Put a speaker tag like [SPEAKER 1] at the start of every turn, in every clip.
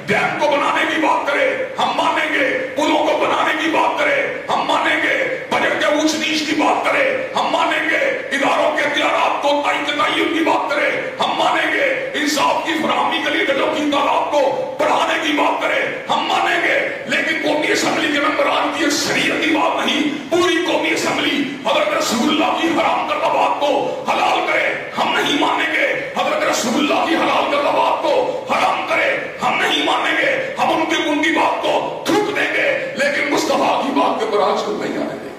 [SPEAKER 1] Dam को बनाने की बात करे हम मानेंगे, पुलों को बनाने की बात करे हम मानेंगे, बजट के ऊंच नीच की बात करे हम मानेंगे, इदारों के इख्तियारात को तय्युन की बात करे हम मानेंगे, इंसाफ की फराहमी के लिए जजों की तादाद को बढ़ाने की बात करे हम मानेंगे। लेकिन कौमी असेंबली के मेंबरान की शरीयत की बात नहीं, पूरी कौमी असेंबली हजरत रसूलुल्लाह की हराम करदा बात को हलाल करे हम नहीं मानेंगे, हजरत रसूलुल्लाह की हलाल करदा बात को हराम करे हम नहीं मानेंगे, हम उनकी बात को थूक देंगे, लेकिन मुस्तफा की बात के ऊपर आज को नहीं आने देंगे।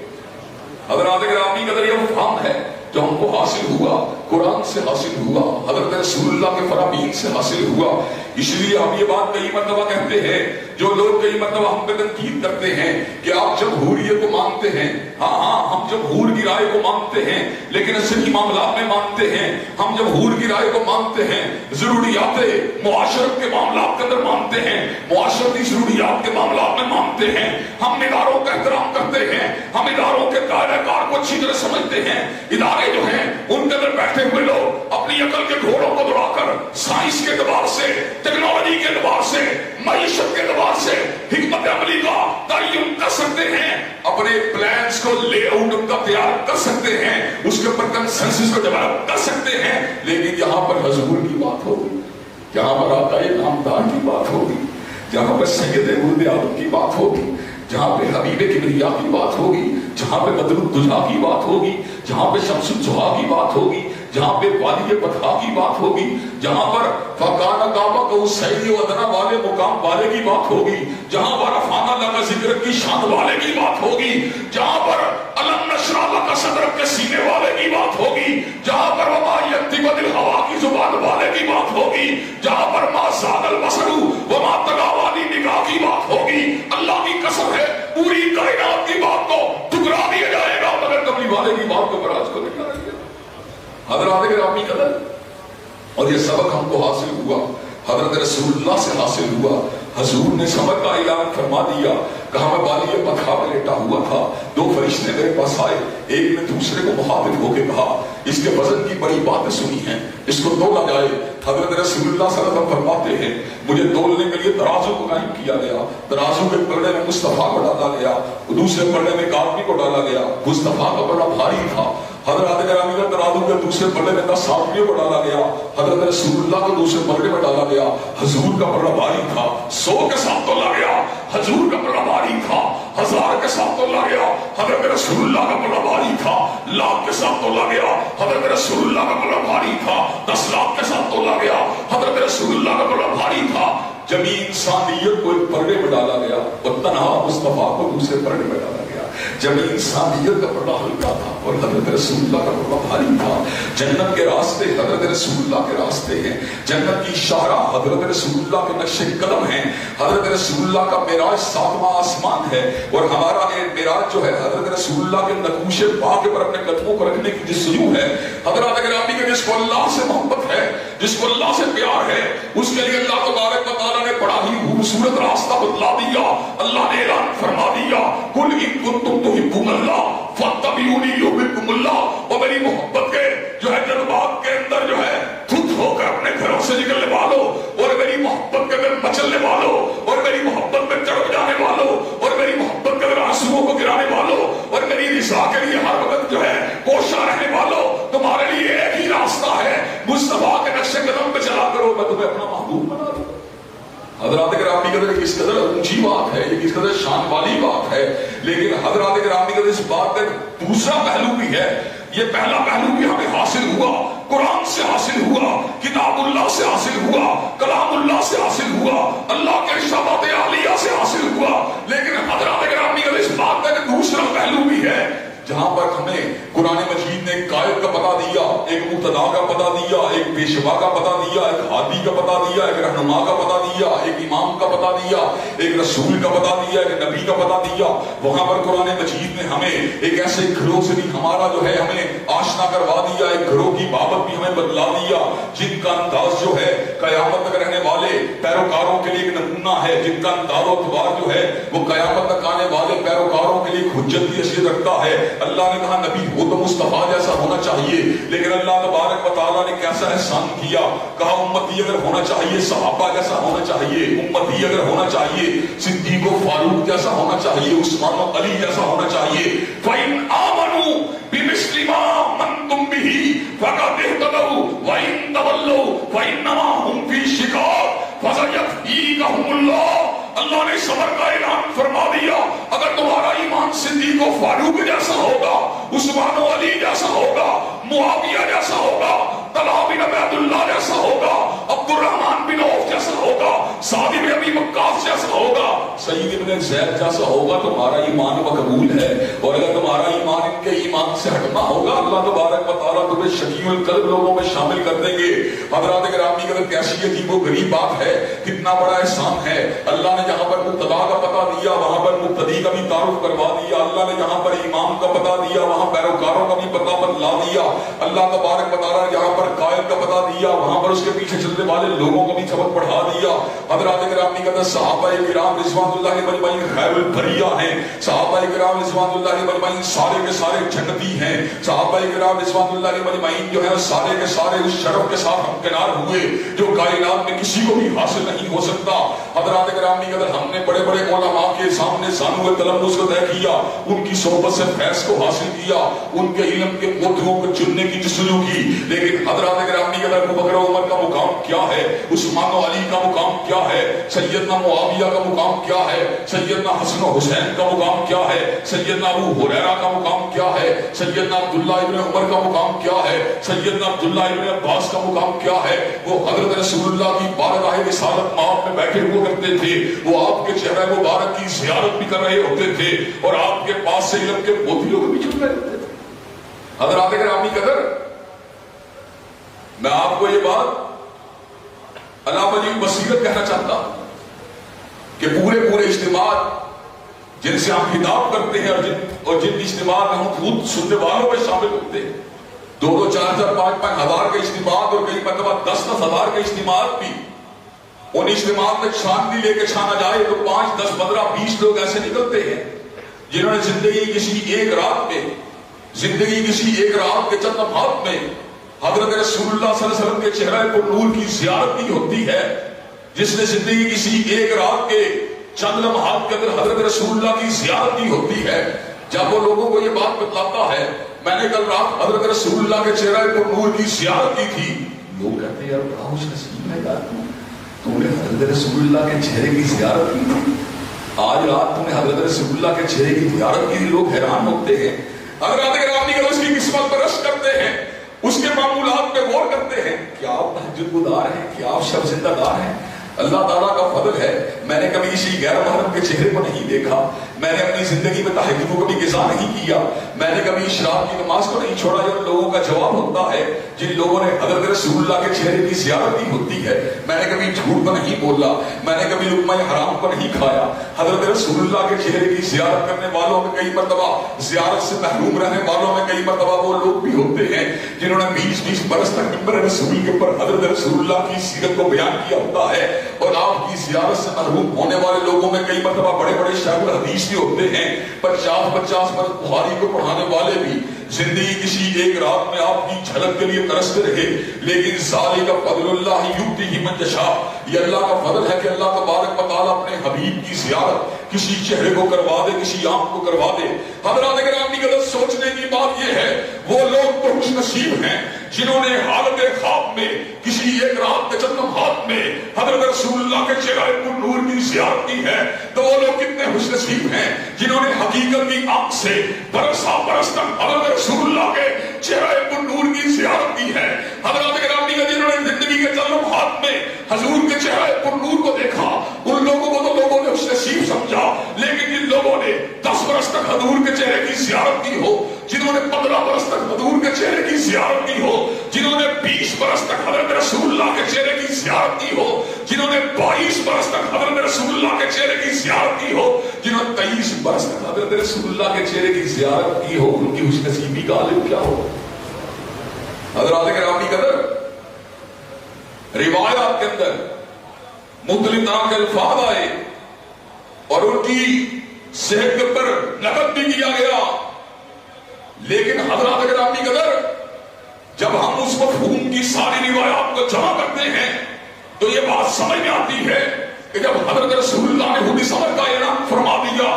[SPEAKER 1] हजरत गिरामी का ये फहम है जो हमको हासिल हुआ, कुरान से हासिल हुआ, हजरत रसूलुल्लाह के फरामीन से हासिल हुआ। इसलिए हम ये बात कई मरतबा कहते हैं, जो लोग कई मरतबा हम पे तनकीद करते हैं कि आप जमहूरियत को मानते हैं, हाँ हम जमहूर की राय को मानते हैं, लेकिन असली मामलात में मानते हैं, हम जमहूर की राय को मानते हैं, जरूरियाते मुआशरत के मामलात के अंदर मानते हैं, मुआशरती जरूरियात के मामलात में मानते हैं, हम इदारों का एहतराम करते हैं, हम इदारों के दायरेदार को अच्छी तरह समझते हैं। इदारे जो हैं उनके अंदर बैठे हुए लोग अपनी अकल के घोड़ों को दौड़ाकर साइंस के एतबार से, टेक्नोलॉजी के एतबार से, मईशत के एतबार से हिकमत अमली का तय्युन कर सकते हैं, अपने प्लान्स को लेआउट उनका तैयार कर सकते हैं, उसके ऊपर कंसेंसस को डेवलप कर सकते हैं। लेकिन यहाँ पर हुजूर की बात होगी, यहाँ पर आकाए नामदार की बात होगी, जहाँ पर सैयद उलद आदम की बात होगी, जहाँ पे हबीबे किबरिया की बात होगी, जहाँ पे बदरुद्दुजा की बात होगी, जहाँ पे शम्सुद्दुहा की बात होगी, जहाँ पे वाली पथा की बात होगी, जहाँ पर फकाना काबा कौसैनी व अदना वाले मुकाम वाले की बात होगी, जहाँ पर अफाना लगा जिक्र की शान वाले की बात होगी, जहाँ पर अलम नशरा लका सदरक के सीने वाले की बात होगी, जहाँ पर वमा यत्तिब दिल हवा की जुबान वाले की बात होगी, जहाँ पर मा ज़ागल बसरु वमा तगा वाली निगाह की बात होगी। अल्लाह की कसम है पूरी कायनात की बात को ठुकरा दिया जाएगा मगर कमली वाले की बात को बराज को नहीं लाएगा। हजरत गिरामी कदर, और ये सबक हमको हासिल हुआ, हजरत रसूलुल्लाह से हासिल हुआ। हुजूर ने सबक का ऐलान फरमा दिया, कहा मैं बाली पथा में लेटा हुआ था, दो फरिश्ते मेरे पास आए, एक ने दूसरे को मुखातिब होकर कहा इसके वजन की बड़ी बातें सुनी हैं, इसको तोला जाए। हजरत रसूलुल्लाह सल्लल्लाहु अलैहि वसल्लम फरमाते हैं मुझे तोलने के लिए तराजू को कायम किया गया, तराजू के पलड़े में मुस्तफा को डाला गया, दूसरे पलड़े में एक आदमी को डाला गया, मुस्तफा का पलड़ा भारी था। हजरत गिरामी का तराजू के दूसरे पलड़े में 10 आदमियों को डाला गया, हजरत रसूलुल्लाह को दूसरे पलड़े में डाला गया, हुजूर का पलड़ा भारी था, 100 के साथ तोला गया, हुजूर का पलड़ा भारी था, 1000 के साथ तोला गया, हजरत रसूलुल्लाह का पलड़ा भारी था, लाख के साथ तोला गया, हजरत रसूलुल्लाह का पलड़ा भारी था, 10 लाख के साथ तोला गया, हजरत रसूलुल्लाह का पलड़ा भारी था। जब इंसानियत को एक पलड़े में डाला गया और तन्हा मुस्तफा को दूसरे पलड़े में डाला गया। जब इंसानियत का पलड़ा हल्का था और हजरत रसूलुल्लाह का पलड़ा भारी था। जन्नत के रास्ते हजरत रसूलुल्लाह के रास्ते हैं, जन्नत की शाहरा हजरत रसूलुल्लाह के नक्शे कदम हैं, हजरत रसूलुल्लाह का मेराज 7वां आसमान है और हमारा मेराज जो है हजरत रसूलुल्लाह के नकूशे पा के पर अपने कदमों को रखने की जिस्सू है। हजरत गिरामी के जिसको अल्लाह से मोहब्बत है, जिसको अल्लाह से प्यार है, उसके लिए अल्लाह तबारक व तआला ने बड़ा ही खूबसूरत रास्ता बतला दिया। अल्लाह ने ऐलान फरमा दिया कुल इन कुंतुम तुहिब्बुनल्लाह फत्तबिऊनी युहिब्बुकुमुल्लाह। और मेरी मोहब्बत के जो है जज्बात के अंदर जो है खुद होकर अपने घरों से निकलने वालों और मेरी मोहब्बत के अंदर मचलने वालों और मेरी मोहब्बत में चढ़ जाने वालों और मेरी मोहब्बत के अंदर आंसुओं को गिराने वालों और मेरी रिज़ा के लिए हर वक्त जो है कोशा रहने वालों, तुम्हारे लिए एक ही रास्ता है, मुस्तफा के नक्शे कदम पे चला करो, मैं तुम्हें अपना महबूब बना दूं। हजरत गिरामी का किस कदर ऊंची बात है, ये किस कदर शान वाली बात है। लेकिन हजरत गिरामी का इस बात का दूसरा पहलू भी है। ये पहला पहलू भी हमें हासिल हुआ, कुरान से हासिल हुआ, किताबुल्लाह से हासिल हुआ, कलामुल्लाह से हासिल हुआ, अल्लाह के इरशादात आलिया से हासिल हुआ। लेकिन हजरत गिरामी का इस बात का दूसरा पहलू भी है, जहां पर हमें कुरान मजीद ने एक कायद का पता दिया, एक मुक्तदा का पता दिया, एक पेशवा का पता दिया, एक हादी का पता दिया, एक रहनुमा का पता दिया, एक इमाम का पता दिया, एक रसूल का पता दिया, एक नबी का पता दिया। वहां पर कुरान मजीद ने हमें एक ऐसे घरों से भी हमारा जो है हमें आशना करवा दिया, एक घरों की बाबत भी हमें बदला दिया जिनका अंदाज जो है कयामत तक रहने वाले पैरोकारों के लिए एक نمونہ ہے جن کا انداز و اعتبار جو ہے وہ قیامت تک آنے والے پیروکاروں کے لیے حجت کی حیثیت رکھتا ہے. اللہ نے کہا نبی ہو تو مصطفیٰ جیسا ہونا چاہیے, لیکن اللہ تبارک و تعالیٰ نے کیسا احسان کیا, کہا امتی اگر ہونا چاہیے صحابہ جیسا ہونا چاہیے, امتی اگر ہونا چاہیے صدیق و فاروق جیسا ہونا چاہیے, عثمان و علی جیسا ہونا چاہیے. فَإِنْ آمَنُوا بِمِثْلِ مَا آمَنْتُمْ بِهِ فَقَدِ اهْتَدَوْا وَإِنْ تَوَلَّوْا فَإِنَّمَا هُمْ فِي شِقَاقٍ فَسَيَكْفِيكَهُمُ اللَّهُ. اللہ نے صبر کا اعلان فرما دیا, اگر تمہارا ایمان صدیق و فاروق جیسا ہوگا, عثمان و علی جیسا ہوگا, معاویہ جیسا ہوگا, طلحہ بن عبید اللہ جیسا ہوگا, عبد الرحمن بن عوف جیسا ہوگا, سعد بن ابی وقاص جیسا ہوگا, سعید بن زید جیسا ہوگا, تمہارا ایمان مقبول ہے. اور اگر تمہارا ایمان ان کے ایمان سے ہٹنا ہوگا, اللہ تبارک و تعالیٰ تمہیں شقی القلب لوگوں میں شامل کر دیں گے. حضرات گرامی اگر کیسی عجیب و غریب بات ہے, کتنا بڑا احسان ہے. اللہ نے جہاں پر مبتدا کا پتہ دیا وہاں پر مبتدی کا بھی تعارف کروا دیا. اللہ نے جہاں پر امام کا پتہ دیا وہاں پیروکاروں کا بھی پتہ بتلا دیا. اللہ تبارک و تعالیٰ نے جہاں پر قائد کا پتہ دیا وہاں پر اس کے پیچھے چلنے والے لوگوں کا بھی سبق پڑھا دیا. حضرات گرامی کا صحابہ کرام رضوان اللہ مجمعین خیر البریہ ہیں, صحابہ کرام رضوان اللہ مجمعین سارے کے سارے جنتی ہیں, صحابہ کرام رضوان اللہ مجمعین جو ہے سارے کے سارے اس شرف کے ساتھ ہمکنار ہوئے جو کائنات میں کسی کو بھی حاصل نہیں ہو سکتا. حضرات گرامی اگر ہم نے بڑے بڑے علماء کے سامنے زانو تلمس کو طے کیا, ان کی صحبت سے فیض کو حاصل کیا, ان کے علم کے پودوں کو چننے کی جستجو کی, لیکن حضرات گرامی اگر ابو بکر عمر کا مقام کیا ہے, عثمان و علی کا مقام کیا ہے, سیدنا معاویہ کا مقام کیا ہے, سیدنا حسن و حسین کا مقام کیا ہے, سیدنا ابو ہریرہ کا مقام کیا ہے, سیدنا عبداللہ ابن عمر کا مقام کیا ہے, سیدنا عبداللہ ابن عباس کا مقام کیا ہے. وہ حضرت رسول اللہ کی بارگاہ رسالت مآب میں بیٹھے ہوا کرتے تھے, وہ آپ کے چہرہ مبارک کی زیارت بھی کر رہے ہوتے تھے اور آپ کے پاس سے علم کے موتیوں کو بھی چن رہے ہوتے تھے. حضرات گرامی قدر, میں آپ کو یہ بات علامہ جی بصیرت کہنا چاہتا ہوں کہ پورے اجتماعات جن سے ہم خطاب کرتے ہیں اور جن اجتماعات میں ہم خود سننے والوں میں شامل ہوتے ہیں, 2-2, 4,000, 5,000, 5,000 کے اجتماعات اور کئی مرتبہ 10,000, 10,000 کے اجتماعات بھی, ان اجتماعات میں چھاننی لے کے چھانا جائے تو 5, 10, 15, 20 لوگ ایسے نکلتے ہیں جنہوں نے زندگی کسی ایک رات کے چند لمحات میں حضرت رسول اللہ صلی اللہ علیہ وسلم کے چہرہ پر نور کی زیارت کی ہوتی ہے. جس نے زندگی کسی ایک رات کے چند لمحات کے اندر حضرت رسول اللہ کی زیارت کی ہوتی ہے, جب وہ لوگوں کو یہ بات بتلاتا ہے میں نے کل رات حضرت رسول اللہ کے چہرہ پر نور کی زیارت کی تھی, لوگ کہتے ہیں یار بڑا خوش نصیب ہے یار, تم نے حضرت رسول اللہ کے چہرے کی زیارت کی تھی, آج رات تم نے حضرت رسول اللہ کے چہرے کی زیارت کی. لوگ حیران ہوتے ہیں. حضرات گرامی کا اس کی قسمت پر رشک کرتے ہیں, اس کے معمولات پہ غور کرتے ہیں. کیا آپ تہجد گزار ہیں, کیا آپ شب زندہ دار ہیں؟ اللہ تعالیٰ کا فضل ہے, میں نے کبھی کسی غیر محرم کے چہرے کو نہیں دیکھا, میں نے اپنی زندگی میں تہجد کو کبھی قضا نہیں کیا, میں نے کبھی اشراق کی نماز کو نہیں چھوڑا. یہ لوگوں کا جواب ہوتا ہے جن لوگوں نے حضرت رسول اللہ کے چہرے کی زیارت کی ہوتی ہے. میں نے کبھی جھوٹ کو نہیں بولا, میں نے کبھی لقمہ حرام کو نہیں کھایا. حضرت رسول اللہ کے چہرے کی زیارت کرنے والوں میں کئی مرتبہ, زیارت سے محروم رہنے والوں میں کئی مرتبہ وہ لوگ بھی ہوتے ہیں جنہوں نے 20-20 برس تک منبر رسول کے اوپر حضرت رسول اللہ کی سیرت کو بیان کیا ہوتا ہے. اور آپ کی زیارت سے محروم ہونے والے لوگوں میں کئی مرتبہ بڑے بڑے شیخ الحدیث بھی ہوتے ہیں, 50-50 برس بخاری کو پڑھانے والے بھی. زندگی کسی ایک رات میں آپ کی جھلک کے لیے ترستے رہے, لیکن ذالک فضل اللہ یؤتیہ من یشاء, یہ اللہ کا فضل ہے کہ اللہ تبارک و تعالیٰ اپنے حبیب کی زیارت کسی چہرے کو کروا دے, کسی آنکھ کو کروا دے. حضرات گرامی غلط سوچنے کی بات یہ ہے, وہ لوگ تو خوش نصیب ہیں جنہوں نے حالت خواب میں کسی ایک رات کے چند لمحات میں حضرت رسول اللہ کے چہرے پر نور کی زیارت کی ہے. تو وہ لوگ کتنے خوش نصیب ہیں جنہوں نے حقیقت کی آنکھ سے برسا برس تک حضرت رسول اللہ کے چہرے پر نور کی زیارت کی ہے. حضرات گرامی جنہوں نے زندگی کے چند لمحات میں حضور کے چہرے پر نور کو دیکھا, ان لوگوں کو تو لوگوں نے خوش نصیب سمجھا, لیکن جن لوگوں نے 10 برس تک حضور کے چہرے کی زیارت کی ہو, جنہوں نے 15 برس تک حضور کے چہرے کی زیارت کی ہو, جنہوں نے 20 برس تک حضرت رسول اللہ کے چہرے کی زیارت کی ہو, جنہوں نے 22 برس تک حضرت رسول اللہ کے چہرے کی زیارت کی ہو, جنہوں نے 23 برس تک حضرت رسول اللہ کے چہرے کی زیارت کی ہو, ان کی خوش نصیبی کا عالم کیا ہو. حضرات گرامی قدر, روایات کے اندر मुख्तलिफ तरह के अल्फाज आए और उनकी सेहत के ऊपर नकद भी किया गया। लेकिन हजरत गिरामी कदर, जब हम उस मफ़हूम की सारी रिवायात को जमा करते हैं तो ये बात समझ में आती है कि जब हजरत रसूलुल्लाह ने हुदी समझ का ऐलान फरमा दिया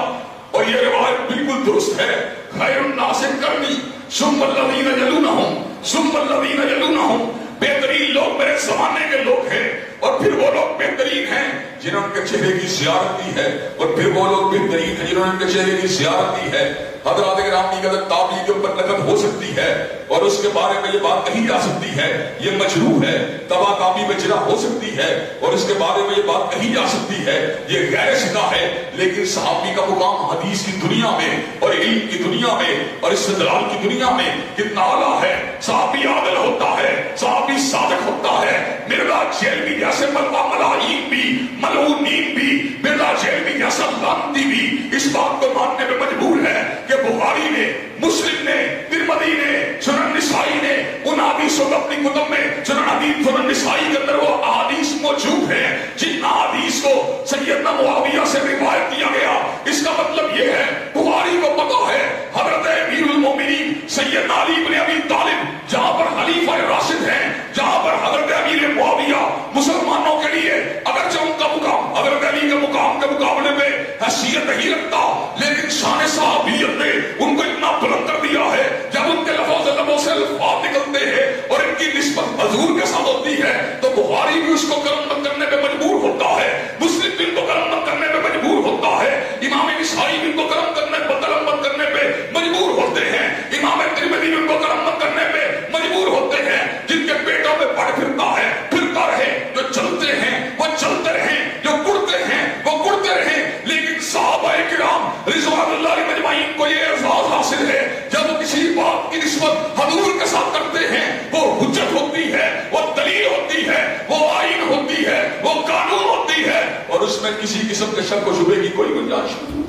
[SPEAKER 1] और ये रिवायत बिल्कुल दुरुस्त है, खैरुन नास करनी सुम्मल्लज़ीना यलूनहुम सुम्मल्लज़ीना यलूनहुम, बेहतरीन लोग मेरे ज़माने के लोग हैं और फिर वो लोग बेहतरीन हैं जिन्होंने उनके चेहरे की ज़ियारत की है और फिर वो लोग बेहतरीन हैं जिन्होंने उनके चेहरे की ज़ियारत की है। हज़रत गिरामी कदर ताबी के ऊपर नकद हो सकती है और उसके बारे में ये बात कही जा सकती है ये मजरूह है, तबा ताबी में जिरा हो सकती है और इसके बारे में ये बात कही जा सकती है ये गैर शिदा है। लेकिन सहाबी का मुकाम हदीस की दुनिया में और इल्म की दुनिया में और इस्तिदलाल की दुनिया में कितना आला है। सहाबी आदिल होता है, सहाबी सादिक होता है। मिर्जा जेलवी जैसे मलवा मलाईन भी, मलऊनीन भी, मिर्जा जेलवी जैसा लानती भी इस बात को मानने में मजबूर है कि बुखारी ने, मुस्लिम ने, तिरमिज़ी ने, सुनन निसाई ने उन हदीसों को अपनी कुतुब में सुनन निसाई के अंदर वो हदीस मौजूद है जिन हदीस को सैयदना मुआविया से रिवायत किया गया। इसका मतलब ये है बुखारी को पता है हजरत अमीरुल मोमिनीन सैयदना अली इब्न अबी तालिब जहां पर खलीफा राशिद हैं, जहां पर हजरत अमीर मुआविया मुसलमानों के लिए अगरचे उनका मुकाम हजरत अली के मुकाम के मुकाबले में हैसियत नहीं रखता, लेकिन शान सहाबियत ने उनको इतना बुलंद कर दिया है जब उनके लबों से अल्फाज निकलते हैं और इनकी निस्बत हुजूर के साथ होती है तो बुखारी भी उसको कलमबंद करने पे मजबूर होता है, मुस्लिम भी उनको कलमबंद करने पे मजबूर होता है, इमाम निसाई भी उनको कलमबंद करने पे मजबूर होते हैं, इमाम तिरमिज़ी भी उनको कलमबंद करने पे मजबूर होते हैं। जिनके पेटों में पड़ फिरता रहे, जो चलते हैं वो चलते रहे, जो गुड़ते हैं वो गुड़ते रहे। लेकिन सहाबाए किराम रिज़वानुल्लाह अलैहिम को ये एहसास हासिल है जब वो किसी बात की निस्बत हुजूर के साथ करते हैं वो हुज्जत होती है, वो दलील होती है, वो आईन होती है, वो कानून होती है और उसमें किसी किस्म के शक व शुबे की कोई गुंजाइश नहीं।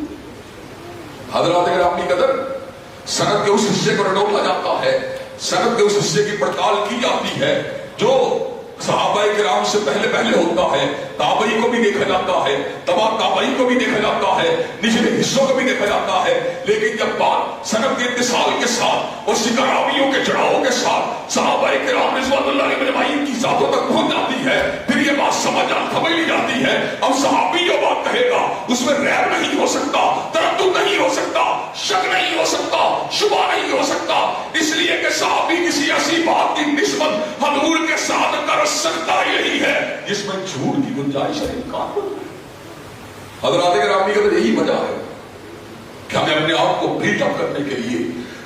[SPEAKER 1] हज़रात गिरामी कदर, सनद के उस हिस्से को रटोला जाता है, सनद के उस हिस्से की पड़ताल की जाती है जो सहाबाए किराम से पहले होता है। ताबई को भी देखा जाता है, तबा ताबई को भी देखा जाता है, निचले हिस्सों को भी देखा जाता है। लेकिन जब बात सनद के इत्तिसाल के साथ और सिकरावियों के चढ़ावों के साथ सहाबाए किराम रिज़वानुल्लाह अलैहिम की ज़ातों तक पहुंच जाती है फिर ये बात समझ ली जाती है। अब सहाबी जो बात कहेगा उसमें रैब नहीं हो सकता, तरद्दुद नहीं हो सकता, शक नहीं हो सकता, शुबा नहीं हो सकता, इसलिए कि सहाबी किसी ऐसी बात की निस्बत हुजूर के साथ कर सकता ही नहीं है जिसमें झूठ की गुंजाइश है। हज़रात गिरामी का यही वजह है कि हमें अपने आप को बिल्डअप करने के लिए,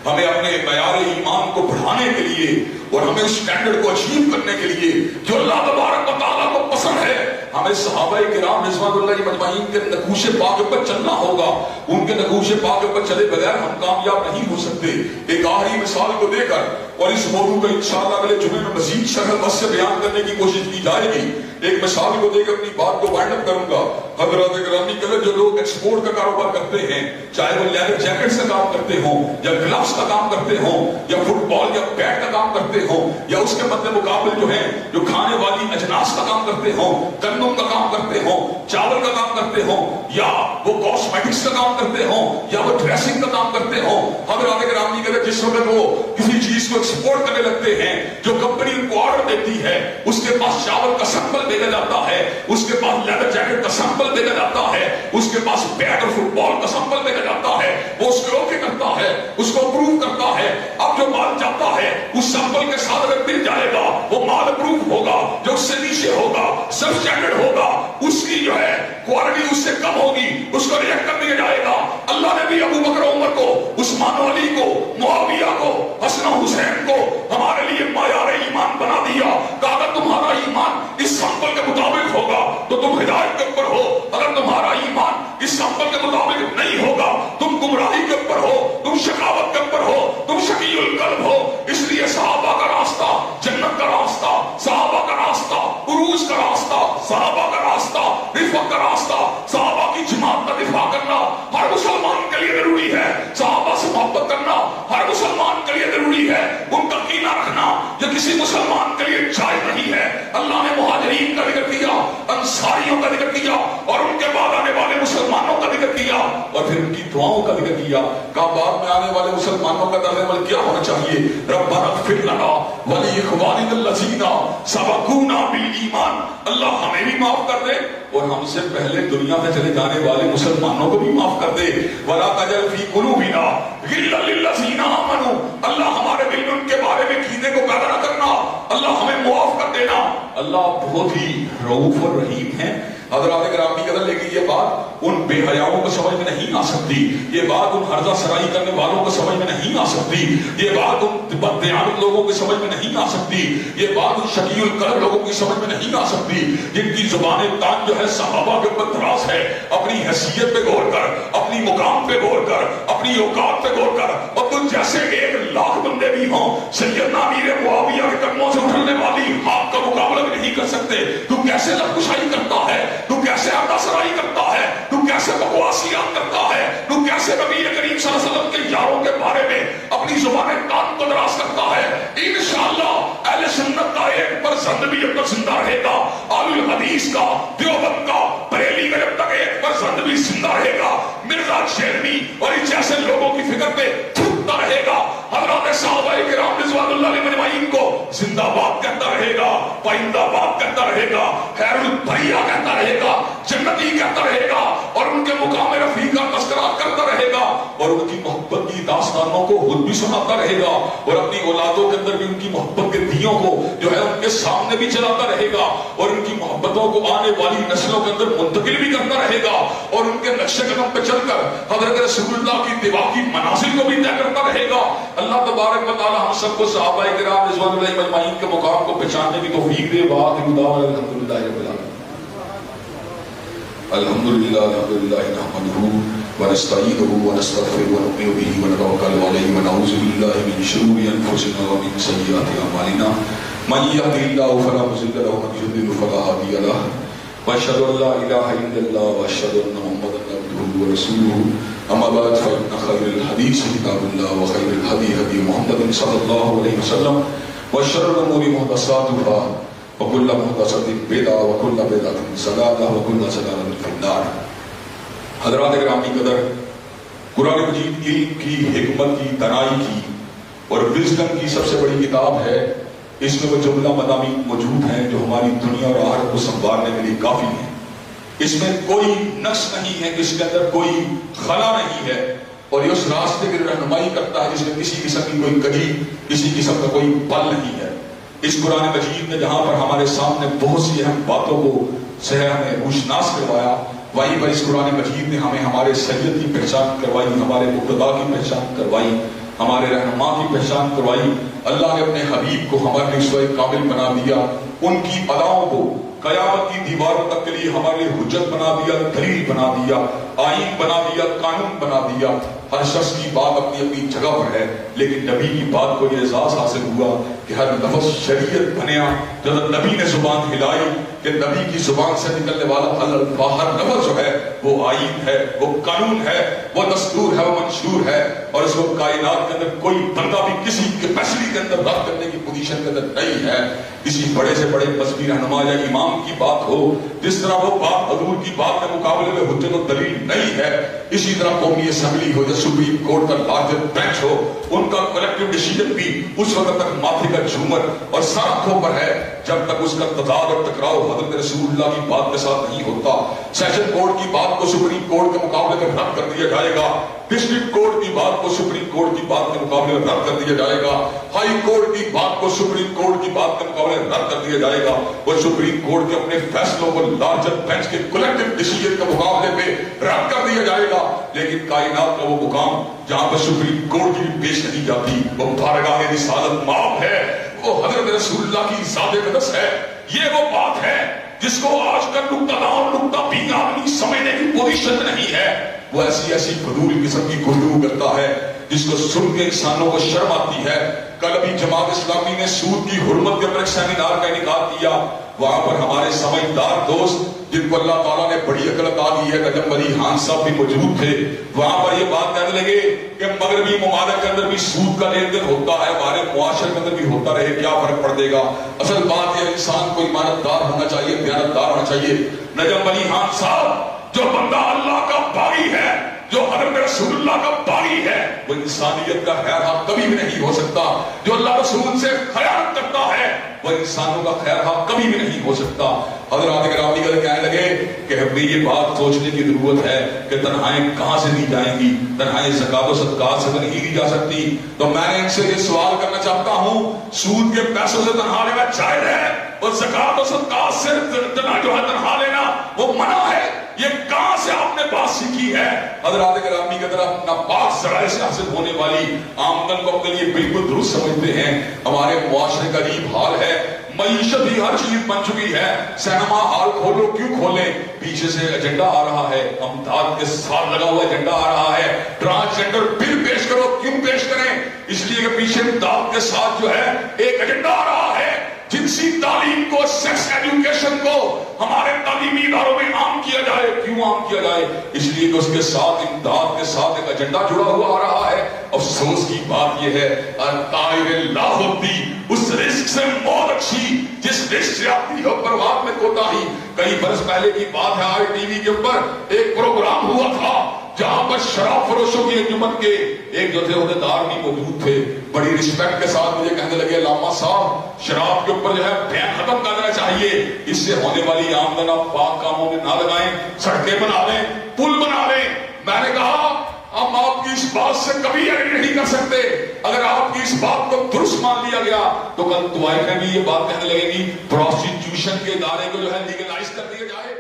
[SPEAKER 1] हमें अपने मयार ईमान को बढ़ाने के लिए और हमें उस स्टैंडर्ड को अचीव करने के लिए जो अल्लाह तबारक व तआला को पसंद है, हमें सहाबाए किराम रिज़वानुल्लाह अजमईन के नकूशे पाक पर चलना होगा। उनके नकूशे पाक पर चले बगैर हम कामयाब नहीं हो सकते। एक आखिरी मिसाल को देकर और इस मौजूद को इंशाअल्लाह अगले जुमे में मजीद शरह बस से बयान करने की कोशिश की जाएगी। एक मिसाल को देकर अपनी बात को वाइंड अप करूंगा। हज़रात गिरामी कदर, जो लोग एक्सपोर्ट का कारोबार करते हैं, चाहे वो लेदर जैकेट्स का काम करते हो या ग्लव्स का काम करते हो या फुटबॉल या बैट का काम करते हो या उसके बदले मुकाबले जो है जो खाने वाली अजनास का काम करते हो, गंदम का काम करते हो, चावल का काम करते हो या वो कॉस्मेटिक्स का काम करते हो या वो ड्रेसिंग का काम करते हो, हज़रात गिरामी कदर जिस वक्त वो किसी चीज को एक्सपोर्ट करने लगते हैं, जो कंपनी उनको ऑर्डर देती है, उसके पास चावल का सैंपल भेजा जाता है, उसके पास लेदर जैकेट का सैंपल भेजा जाता है, उसके पास बैट और फुटबॉल का सैंपल भेजा जाता है, वो उसको ओके करता है, उसको अप्रूव करता है। अब जो माल जाता है उस सैंपल के साथ अगर मिल जाएगा वो माल अप्रूव होगा, जो उससे नीचे होगा, सब स्टैंडर्ड होगा, उसकी जो है क्वालिटी उससे कम होगी, उसको रिजेक्ट कर दिया जाएगा। अल्लाह ने भी अबू बकर उमर को, उस्मान अली को, मुआविया को, हसन हुसैन को हमारे लिए मायार ईमान बना दिया। अगर तुम्हारा ईमान इस सैंपल के मुताबिक होगा तो तुम हिदायत के ऊपर हो, अगर तुम्हारा ईमान इस सैंपल के मुताबिक नहीं होगा तुम गुमराही के ऊपर हो, तुम शकावत के ऊपर हो, तुम शकीउल कल्ब हो। इसलिए सहाबा का रास्ता जन्नत का रास्ता, सहाबा का रास्ता उरूज का रास्ता, सहाबा का रास्ता रिफत का रास्ता, सहाबा की जमात का दिफा करना हर मुसलमान के लिए जरूरी है। सहाबा से मोहब्बत करना हर मुसलमान के लिए जरूरी है। उनका कीना रखना जो किसी किसी मुसलमान के लिए जायज नहीं है। अल्लाह ने मुहाजिरीन का जिक्र किया, अंसारियों का जिक्र किया और उनके बाद आने वाले मुसलमानों का जिक्र किया और फिर उनकी दुआओं का जिक्र किया। का बाद में आने वाले मुसलमानों का दर्द अमल क्या होना चाहिए? रब्बना इग़फिर लना व लिइख़वानिना सबक़ूना बिल ईमान। अल्लाह हमें भी माफ कर दे और हमसे पहले दुनिया में चले जाने वाले मुसलमानों को भी माफ कर दे। वला तजल फी कुलूबिना गिल्लन लिल्लज़ीना आमनू। अल्लाह हमारे दिल में उनके बारे में कीने को पैदा न करना, अल्लाह हमें माफ कर देना। अल्लाह बहुत ही रऊफ और रहीम है। हज़रात गिरामी कदर, लेकिन ये बात उन बेहयाओं को समझ में नहीं आ सकती, ये बात उन हर्जा सराई करने वालों को समझ में नहीं आ सकती, ये बात उन बददियानत लोगों की समझ में नहीं आ सकती, ये बात उन शकीउल कल्ब लोगों की समझ में नहीं आ सकती जिनकी जुबान तान जो है सहाबा के ऊपर दराज है। अपनी हैसियत पे गौर कर, अपनी मुकाम पे गौर कर, अपनी औकात पे गौर कर। और तुम जैसे 1,00,000 बंदे भी हों, सैयदना अमीर मुआविया के कदमों से उठने वाली हाथ का मुकाबला भी नहीं कर सकते। तू कैसे लबकुशाई करता है, तू कैसे आटासराई करता है, तू कैसे बकवासियात करता है, तू कैसे नबी करीम सल्लल्लाहु अलैहि वसल्लम के यारों के बारे में अपनी जुबान कान को दराज करता है। इंशाअल्लाह अहले सुन्नत का 1% भी जब तक जिंदा रहेगा, आलुल हदीस का, देवबंद का, बरेली का जब तक 1% भी जिंदा रहेगा, मिर्जा शेरनी और इस जैसे लोगों की फिक्र पे थूकता रहेगा। हज़रत सहाबाए किराम रिज़वानुल्लाह अलैहिम अजमईन को जिंदाबाद कहता रहेगा, पाइंदाबाद कहता रहेगा, खैरुल बरिया कहता रहेगा, जन्नती कहता रहेगा और उनके मुकाम रफी का तज़किरा करता रहेगा और उनकी मोहब्बत की दास्तानों को खुद भी सुनाता रहेगा और अपनी औलादों के अंदर भी उनकी मोहब्बत के दियों को जो है उनके सामने भी चलाता रहेगा और उनकी मोहब्बतों को आने वाली नस्लों के अंदर मुंतकिल भी करता रहेगा और उनके नक्शे कदम पे चलकर हज़रत रसूलुल्लाह की इत्तिबा की मनासिल को भी तय करता रहेगा। अल्लाह तबारक व तआला हम सबको सहाबाए किराम रिज़वानुल्लाह अजमईन के मुकाम को पहचानने की तौफीक दे। अल्हम्दुलिल्लाह रब्बिल आलमीन। अल्हम्दुलिल्लाह नहमदुहु व नस्तईनुहु व नस्तगफिरुहु व नु'मिनु बिही व नतवक्कलु अलैहि व नऊज़ु बिल्लाहि मिन शुरूरि अनफुसिना व मिन सय्यिआति अमालिना। मन यहदिहिल्लाहु फला मुज़िल्ल लहु व मन युद्लिल फला हादिय लहु। व अशहदु अन ला इलाहा इल्लल्लाह व अशहदु अन्न मुहम्मदन अब्दुहु व रसूलुहु। अम्मा बाद फ़इन्न खैरल हदीस किताबुल्लाह व खैरल हदी हदी मुहम्मदिन सल्लल्लाहु अलैहि वसल्लम व शर्रुल उमूरि मुहदसातुहा व कुल्लु मुहदसतिन बिदअह व कुल्लु बिदअतिन ज़लालह व कुल्लु ज़लालतिन फिन्नार। हज़रात गिरामी कदर, कुरान मजीद इल्म की, हिकमत की, तनाई की और विज़डम की सबसे बड़ी किताब है। इसमें वो जुमला मदामी मौजूद हैं जो हमारी दुनिया और आखिरत को संभालने के लिए काफी है। इसमें कोई नक्श नहीं है, इसके अंदर कोई खला नहीं है और ये उस रास्ते की रहनुमाई करता है जिसमें किसी किस्म की कोई कड़ी, किसी किस्म का कोई पल नहीं है। इस कुरान मजीद में जहां पर हमारे सामने बहुत सी अहम बातों को से हमें होशनास करवाया, वहीं पर इस कुरान मजीद ने हमें हमारे सैयद की पहचान करवाई, हमारे मुक़्तदा की पहचान करवाई, हमारे रहनुमा की पहचान करवाई। अल्लाह ने अपने हबीब को हमारे लिए उसवे काबिल बना दिया, उनकी अदाओं को कयामत की दीवारों तक के लिए हमारे लिए हुज्जत बना दिया, दलील बना दिया, आईन बना दिया, कानून बना दिया। हर शख्स की बात अपनी अपनी जगह पर है, लेकिन नबी की बात को ये एहसास हासिल हुआ कि हर लफ्ज़ शरीयत बनया। जब नबी ने जुबान हिलाई कि नबी की जुबान से निकलने वाला हर लफ्ज़ जो है वो आईन है, वो कानून है, वो दस्तूर है, वो मंशूर है और इसको कायनात के अंदर कोई बंदा भी किसी कैपेसिटी के अंदर रद्द करने की पोजीशन के अंदर नहीं है। किसी बड़े से बड़े मज़हबी रहनुमा या इमाम की बात हो, जिस तरह वो बात हजूर की बात के मुकाबले में हुज्जत और दलील नहीं है, इसी तरह कौमी असेंबली हो या सुप्रीम कोर्ट का लार्जर बेंच हो, उनका कलेक्टिव डिसीजन भी उस वक्त तक माथे का झूमर और सर आंखों पर है जब तक उसका तजाद और टकराव हज़रत रसूलुल्लाह की बात के साथ नहीं होता। सेशन कोर्ट की बात को सुप्रीम कोर्ट के मुकाबले में रद्द कर दिया जाएगा, डिस्ट्रिक्ट कोर्ट की बात को सुप्रीम कोर्ट की बात के मुकाबले में रद्द कर दिया जाएगा, हाई कोर्ट की बात को सुप्रीम कोर्ट की बात के मुकाबले में रद्द कर दिया जाएगा और सुप्रीम कोर्ट के अपने फैसलों को लार्जर बेंच के कलेक्टिव डिसीजन के मुकाबले में रद्द कर दिया जाएगा। लेकिन कायनात का वो मुकाम जहां पर सुप्रीम कोर्ट की पेश नहीं जाती, वो बारगाह रिसालत माफ है, वो हज़रत रसूलुल्लाह की ज़ात अक़दस है। ये वो बात है जिसको आजकल नुक्ता और नुक्ता भी आदमी समझने की पोजीशन नहीं है। वो ऐसी ऐसी फजूल किस्म की गुफ्तगू करता है جس کو سن کے انسانوں کو شرم آتی ہے. کل ابھی جماعت اسلامی نے سود کی حرمت کے اوپر ایک سیمینار کا انعقاد کیا. وہاں پر ہمارے سمجھدار دوست جن کو اللہ تعالیٰ نے بڑی عقل عطا دی ہے، نجم علی خان صاحب بھی موجود تھے. وہاں پر یہ بات کہنے لگے کہ مغربی ممالک کے اندر بھی سود کا لین دین ہوتا ہے، ہمارے معاشرے کے اندر بھی ہوتا رہے، کیا فرق پڑ دے گا؟ اصل بات یہ انسان کو ایماندار ہونا چاہیے، دیانتدار ہونا چاہیے. نجم علی خان صاحب جو بندہ اللہ کا باغی ہے، جو حضرت رسول اللہ کا باغی ہے، وہ انسانیت کا خیر خواہ کبھی بھی نہیں ہو سکتا. جو اللہ رسول سے خیانت کرتا ہے وہ انسانوں کا خیر خواہ کبھی بھی نہیں ہو سکتا. حضرات گرامی کہنے لگے کہ ہمیں یہ بات سوچنے کی ضرورت ہے کہ تنہائیں کہاں سے دی جائیں گی؟ تنہائیں زکات و صدقات سے نہیں دی جا سکتی. تو میں نے ان سے یہ سوال کرنا چاہتا ہوں، سود کے پیسوں سے تنہا لینا جائز ہے اور زکات و صدقات سے جو ہے تنہا لینا وہ منع ہے؟ یہ کہاں سے آپ نے بات سیکھی ہے؟ حضرات گرامی کی طرف ناپاک ذرائع سے حاصل ہونے والی آمدن کو اپنے لیے بالکل درست سمجھتے ہیں. ہمارے معاشرے کا عجیب حال ہے، معیشت ہی ہر چیز بن چکی ہے. سینما ہال کھولو، کیوں کھولیں؟ پیچھے سے ایجنڈا آ رہا ہے، امداد کے ساتھ لگا ہوا ایجنڈا آ رہا ہے. ٹرانسجنڈر بل پیش کرو، کیوں پیش کریں؟ اس لیے کہ پیچھے امداد کے ساتھ جو ہے ایک ایجنڈا آ رہا ہے. جنسی تعلیم کو، سیکس ایجوکیشن کو ہمارے تعلیمی اداروں میں عام کیا جائے. کیوں عام کیا جائے؟ اس لیے کہ اس کے ساتھ امداد کے ساتھ ایک ایجنڈا جڑا ہوا آ رہا ہے. افسوس کی بات یہ ہے طائر لا ہوتی اس رزق سے موت اچھی جس رزق سے آتی ہو پرواد میں کوتاہی. کئی برس پہلے کی بات ہے، آئی ٹی وی کے اوپر ایک پروگرام ہوا تھا جہاں پر شراب فروشوں کی انجمن کے ایک جو تھے عہدیدار بھی موجود تھے. بڑی رسپیکٹ کے ساتھ مجھے کہنے لگے علامہ صاحب شراب کے اوپر جو ہے بین ختم کرنا چاہیے، اس سے ہونے والی آمدن آپ پاک کاموں میں نہ لگائیں، سڑکیں بنا لیں، پل بنا لیں. میں نے کہا ہم آپ کی اس بات سے کبھی ایگری نہیں کر سکتے. اگر آپ کی اس بات کو درست مان لیا گیا تو کل طوائف میں بھی یہ بات کہنے لگے گی پروسٹیٹیوشن کے ادارے کو جو ہے لیگلائز کر دیا جائے.